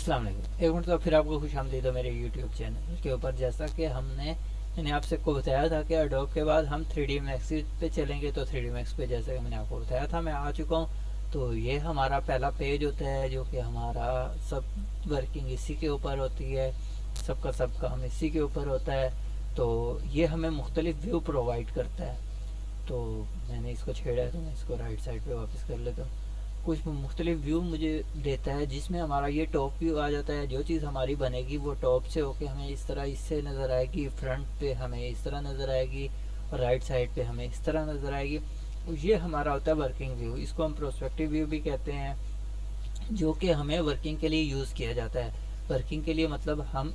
अस्सलाम वालेकुम। एक मिनट तो फिर आपको खुशामदीद है मेरे यूट्यूब चैनल के ऊपर। जैसा कि मैंने आपसे को बताया था कि एडोब के बाद हम 3D मैक्स पे चलेंगे, तो 3D मैक्स पे जैसे कि मैंने आपको बताया था मैं आ चुका हूँ। तो ये हमारा पहला पेज होता है जो कि हमारा सब वर्किंग इसी के ऊपर होती है, सबका सब काम इसी के ऊपर होता है। तो ये हमें मुख्तलिफ व्यू प्रोवाइड करता है। तो मैंने इसको छेड़ा है तो मैं इसको राइट साइड पे वापस कर लेता हूँ। कुछ मुख्तलिफ व्यू मुझे देता है जिसमें हमारा ये टॉप व्यू आ जाता है। जो चीज़ हमारी बनेगी वो टॉप से होके हमें इस तरह इससे नज़र आएगी, फ्रंट पे हमें इस तरह नज़र आएगी और राइट साइड पे हमें इस तरह नज़र आएगी। तो ये हमारा होता है वर्किंग व्यू। इसको हम प्रोस्पेक्टिव व्यू भी कहते हैं, जो कि हमें वर्किंग के लिए यूज़ किया जाता है। वर्किंग के लिए मतलब हम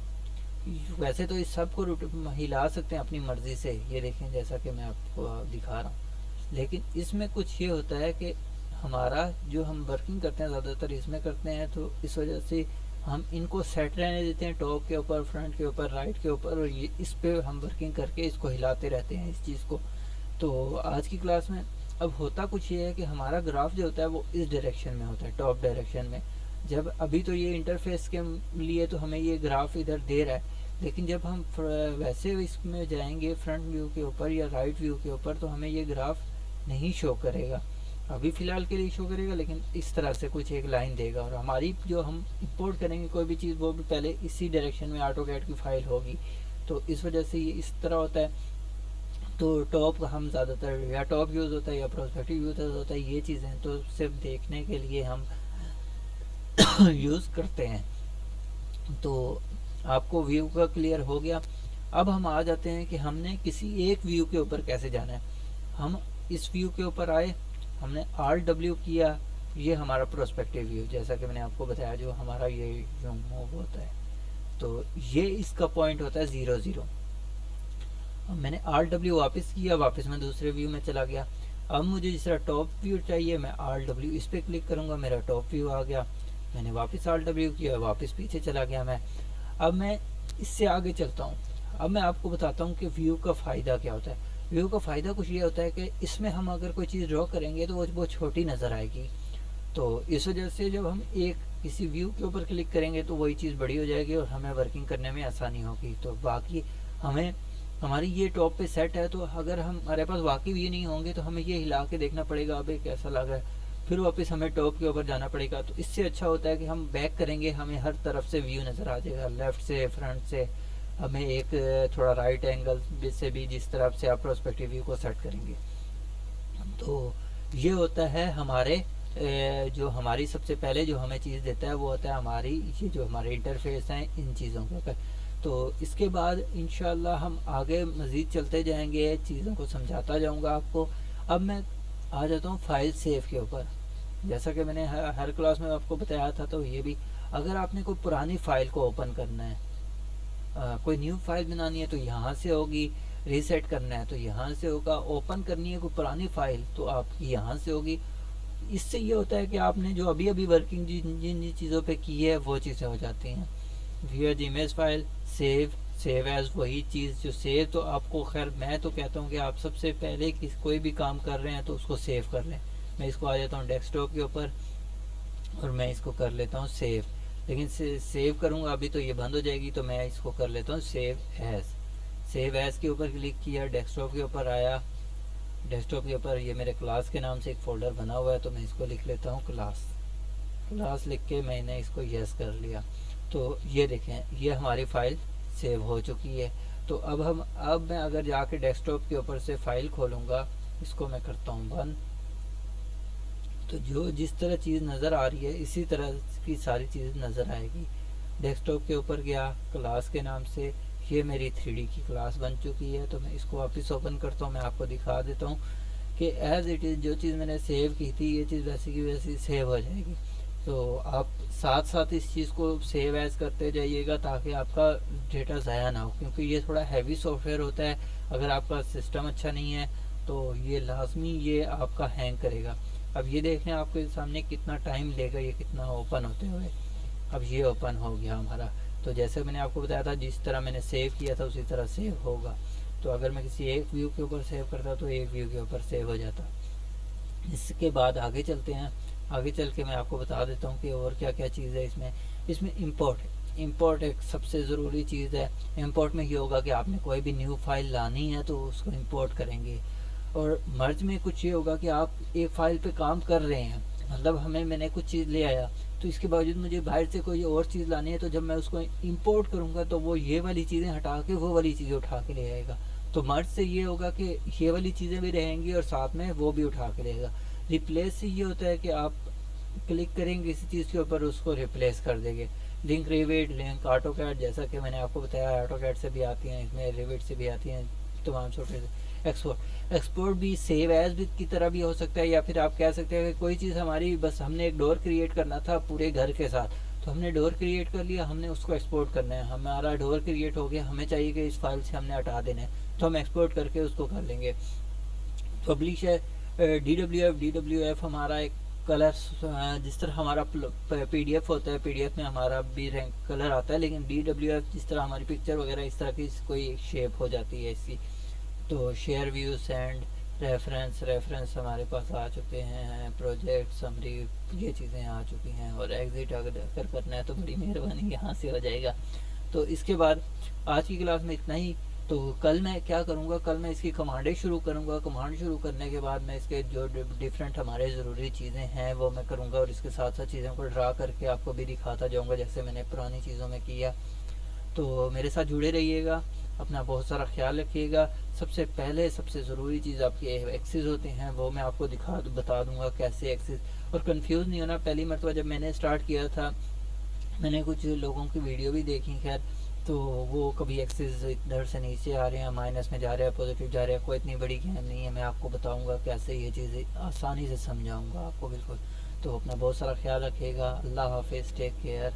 वैसे तो इस सब को हिला सकते हैं अपनी मर्ज़ी से, ये देखें जैसा कि मैं आपको दिखा रहा हूँ। लेकिन इसमें कुछ ये होता है कि हमारा जो हम वर्किंग करते हैं ज़्यादातर इसमें करते हैं, तो इस वजह से हम इनको सेट रहने देते हैं टॉप के ऊपर, फ्रंट के ऊपर, राइट के ऊपर, और ये इस पे हम वर्किंग करके इसको हिलाते रहते हैं इस चीज़ को। तो आज की क्लास में अब होता कुछ ये है कि हमारा ग्राफ जो होता है वो इस डायरेक्शन में होता है, टॉप डायरेक्शन में। जब अभी तो ये इंटरफेस के लिए तो हमें ये ग्राफ इधर दे रहा है, लेकिन जब हम वैसे इसमें जाएंगे फ्रंट व्यू के ऊपर या राइट व्यू के ऊपर तो हमें ये ग्राफ नहीं शो करेगा। अभी फ़िलहाल के लिए शो करेगा, लेकिन इस तरह से कुछ एक लाइन देगा, और हमारी जो हम इंपोर्ट करेंगे कोई भी चीज़ वो भी पहले इसी डायरेक्शन में ऑटोकैड की फ़ाइल होगी। तो इस वजह से ये इस तरह होता है। तो टॉप हम ज़्यादातर या टॉप यूज़ होता है या प्रोस्पेक्टिव यूज़ होता है, ये चीज़ें तो सिर्फ देखने के लिए हम यूज़ करते हैं। तो आपको व्यू का क्लियर हो गया। अब हम आ जाते हैं कि हमने किसी एक व्यू के ऊपर कैसे जाना है। हम इस व्यू के ऊपर आए, हमने Alt+W किया, ये हमारा प्रोस्पेक्टिव व्यू जैसा कि मैंने आपको बताया जो हमारा ये जो मूव होता है। तो ये इसका पॉइंट होता है 0 0। अब मैंने Alt+W वापस किया, वापस मैं दूसरे व्यू में चला गया। अब मुझे जिस तरह टॉप व्यू चाहिए, मैं Alt+W इस पर क्लिक करूँगा, मेरा टॉप व्यू आ गया। मैंने वापस Alt+W किया, वापस पीछे चला गया मैं। अब मैं इससे आगे चलता हूँ। अब मैं आपको बताता हूँ कि व्यू का फ़ायदा क्या होता है। व्यू का फ़ायदा कुछ ये होता है कि इसमें हम अगर कोई चीज़ ड्रॉ करेंगे तो वो छोटी नज़र आएगी। तो इस वजह से जब हम एक किसी व्यू के ऊपर क्लिक करेंगे तो वही चीज़ बड़ी हो जाएगी और हमें वर्किंग करने में आसानी होगी। तो बाकी हमें हमारी ये टॉप पे सेट है, तो अगर हमारे पास वाकई व्यू नहीं होंगे तो हमें ये हिला के देखना पड़ेगा अभी कैसा लग रहा है, फिर वापस हमें टॉप के ऊपर जाना पड़ेगा। तो इससे अच्छा होता है कि हम बैक करेंगे, हमें हर तरफ से व्यू नज़र आ जाएगा, लेफ़्ट से, फ्रंट से, हमें एक थोड़ा राइट एंगल से भी, जिस तरफ से आप प्रोस्पेक्टिव व्यू को सेट करेंगे। तो ये होता है हमारे जो हमारी सबसे पहले जो हमें चीज़ देता है वो होता है हमारी ये जो हमारे इंटरफेस हैं इन चीज़ों के ऊपर। तो इसके बाद इंशाल्लाह हम आगे मज़ीद चलते जाएंगे, चीज़ों को समझाता जाऊंगा आपको। अब मैं आ जाता हूँ फाइल सेव के ऊपर। जैसा कि मैंने हर क्लास में आपको बताया था, तो ये भी अगर आपने कोई पुरानी फ़ाइल को ओपन करना है, कोई न्यू फाइल बनानी है तो यहाँ से होगी, रीसेट करना है तो यहाँ से होगा, ओपन करनी है कोई पुरानी फाइल तो आपकी यहाँ से होगी। इससे ये होता है कि आपने जो अभी अभी वर्किंग जिन जिन चीज़ों पे की है वो चीज़ें हो जाती हैं। View image file, save as, वही चीज़ जो सेव, तो आपको खैर मैं तो कहता हूँ कि आप सबसे पहले कोई भी काम कर रहे हैं तो उसको सेव कर लें। मैं इसको आ जाता हूँ डेस्कटॉप के ऊपर और मैं इसको कर लेता हूँ सेव। लेकिन सेव करूँगा अभी तो ये बंद हो जाएगी, तो मैं इसको कर लेता हूँ सेव एज के ऊपर क्लिक किया, डेस्कटॉप के ऊपर आया। डेस्कटॉप के ऊपर ये मेरे क्लास के नाम से एक फ़ोल्डर बना हुआ है, तो मैं इसको लिख लेता हूँ क्लास लिख के मैंने इसको यस कर लिया। तो ये देखें ये हमारी फ़ाइल सेव हो चुकी है। तो अब मैं अगर जाके डेस्कटॉप के ऊपर से फ़ाइल खोलूँगा, इसको मैं करता हूँ बंद, तो जो जिस तरह चीज़ नज़र आ रही है इसी तरह की सारी चीज़ नज़र आएगी। डेस्कटॉप के ऊपर गया, क्लास के नाम से ये मेरी 3D की क्लास बन चुकी है। तो मैं इसको वापस ओपन करता हूँ, मैं आपको दिखा देता हूँ कि एज़ इट इज़ जो चीज़ मैंने सेव की थी ये चीज़ वैसी की वैसी सेव हो जाएगी। तो आप साथ साथ इस चीज़ को सेव एज़ करते जाइएगा ताकि आपका डेटा ज़ाया ना हो, क्योंकि ये थोड़ा हैवी सॉफ्टवेयर होता है। अगर आपका सिस्टम अच्छा नहीं है तो ये लाजमी ये आपका हैंग करेगा। अब ये देख लें आपके सामने कितना टाइम लेगा ये कितना ओपन होते हुए। अब ये ओपन हो गया हमारा। तो जैसे मैंने आपको बताया था जिस तरह मैंने सेव किया था उसी तरह सेव होगा। तो अगर मैं किसी एक व्यू के ऊपर सेव करता तो एक व्यू के ऊपर सेव हो जाता। इसके बाद आगे चलते हैं। आगे चल के मैं आपको बता देता हूँ कि और क्या क्या चीज़ है इसमें। इसमें इंपोर्ट एक सबसे ज़रूरी चीज़ है। इंपोर्ट में ये होगा कि आपने कोई भी न्यू फाइल लानी है तो उसको इंपोर्ट करेंगे। और मर्ज में कुछ ये होगा कि आप एक फ़ाइल पे काम कर रहे हैं, मतलब मैंने कुछ चीज़ ले आया, तो इसके बावजूद मुझे बाहर से कोई और चीज़ लानी है, तो जब मैं उसको इंपोर्ट करूँगा तो वो ये वाली चीज़ें हटा के वो वाली चीज़ें उठा के ले आएगा। तो मर्ज से ये होगा कि ये वाली चीज़ें भी रहेंगी और साथ में वो भी उठा के लेगा। रिप्लेस से ये होता है कि आप क्लिक करेंगे किसी चीज़ के ऊपर, उसको रिप्लेस कर देंगे। लिंक रिविट, लिंक ऑटोकैड, जैसा कि मैंने आपको बताया ऑटोकैड से भी आती हैं, इसमें रिविट से भी आती हैं, तमाम सॉफ्टवेयर। एक्सपोर्ट भी सेव एज भी की तरह भी हो सकता है, या फिर आप कह सकते हैं कि कोई चीज़ हमारी, बस हमने एक डोर क्रिएट करना था पूरे घर के साथ, तो हमने डोर क्रिएट कर लिया, हमने उसको एक्सपोर्ट करना है, हमारा डोर क्रिएट हो गया, हमें चाहिए कि इस फाइल से हमने हटा देना है, तो हम एक्सपोर्ट करके उसको कर लेंगे। पब्लिश है DWF हमारा एक कलर, जिस तरह हमारा PDF होता है, PDF में हमारा भी रैंक कलर आता है, लेकिन DWF जिस तरह हमारी पिक्चर वगैरह इस तरह की कोई शेप हो जाती है इसकी। तो शेयर व्यू, सेंड, रेफरेंस हमारे पास आ चुके हैं, प्रोजेक्ट समरी, ये चीज़ें आ चुकी हैं। और एग्ज़िट अगर करना है तो बड़ी मेहरबानी यहाँ से हो जाएगा। तो इसके बाद आज की क्लास में इतना ही। तो कल मैं क्या करूँगा, कल मैं इसकी कमांडें शुरू करूँगा। कमांड शुरू करने के बाद मैं इसके जो डिफरेंट हमारे ज़रूरी चीज़ें हैं वो मैं करूँगा, और इसके साथ साथ चीज़ों को ड्रा करके आपको भी दिखाता जाऊँगा जैसे मैंने पुरानी चीज़ों में किया। तो मेरे साथ जुड़े रहिएगा, अपना बहुत सारा ख्याल रखिएगा। सबसे पहले सबसे ज़रूरी चीज़ आपके एक्सिस होते हैं, वो मैं आपको बता दूंगा कैसे एक्सिस। और कंफ्यूज नहीं होना, पहली मरतबा जब मैंने स्टार्ट किया था, मैंने कुछ लोगों की वीडियो भी देखी, खैर, तो वो कभी एक्सिस इधर से नीचे आ रहे हैं, माइनस में जा रहे हैं, पॉजिटिव जा रहे हैं, कोई इतनी बड़ी गेम नहीं है। मैं आपको बताऊंगा कैसे ये चीज़ें आसानी से समझाऊंगा आपको बिल्कुल। तो अपना बहुत सारा ख्याल रखिएगा। अल्लाह हाफिज़, टेक केयर।